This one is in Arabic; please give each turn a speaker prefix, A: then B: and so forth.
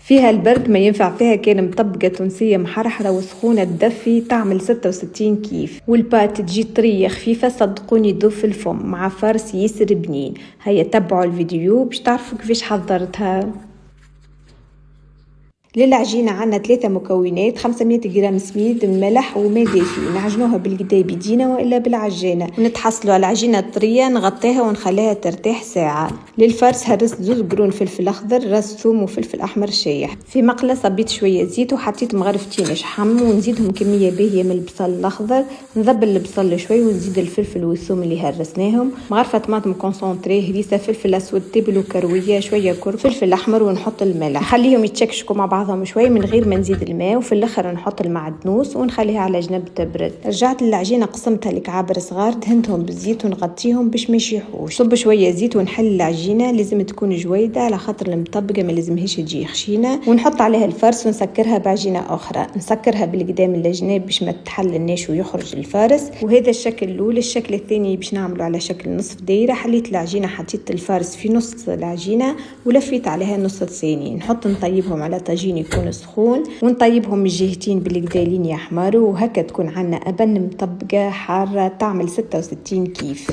A: فيها البرد ما ينفع فيها، كان مطبقة تونسية محرحرة وسخونة تدفي تعمل 66 كيف. والبات تجي طرية خفيفة صدقوني تذوب في الفم مع فرس ياسر بنين. هيا تبعوا الفيديو باش تعرفوا كيفاش حضرتها. للعجينة عنا 3 مكونات: 500 جرام سميد، ملح وماء دافي. نعجنوها بالقدا بيدينا والا بالعجانة، ونتحصلوا على العجينة الطرية نغطيها ونخليها ترتاح ساعة. للفرس هرست 2 قرون فلفل اخضر، راس ثوم وفلفل احمر شايح. في مقلة صبيت شوية زيت وحطيت مغرفتين شحم، ونزيدهم كمية باهية من البصل الاخضر. نذبل البصل شوي ونزيد الفلفل والثوم اللي هرسناهم، مغرفة طماطم كونسونطري، هريسة فلفل اسود تبل وكروية، شوية كركم، فلفل احمر، ونحط الملح. نخليهم يتشكشكوا مع بعضهم شوي من غير ما نزيد الماء، وفي الاخر نحط المعدنوس ونخليها على جنب تبرد. رجعت للعجينه قسمتها لكعابر صغار، دهنتهم بالزيت ونغطيهم باش ما يشيحوش. صب شويه زيت ونحل العجينه، لازم تكون جويده على خاطر المطبقه ما لازمهاش تجي خشينه. ونحط عليها الفرس ونسكرها بعجينه اخرى، نسكرها بالقدام الجناب باش ما تتحللناش ويخرج الفارس. وهذا الشكل الاول. الشكل الثاني باش نعمله على شكل نصف دايره. حليت العجينه، حطيت الفارس في نص العجينه ولفيت عليها النص الثاني. نحط نطيبهم على طاجين يكون سخون، ونطيبهم من الجهتين بالقدالين يحمروا، وهكا تكون عنا أبن مطبقة حارة تعمل 66 كيف.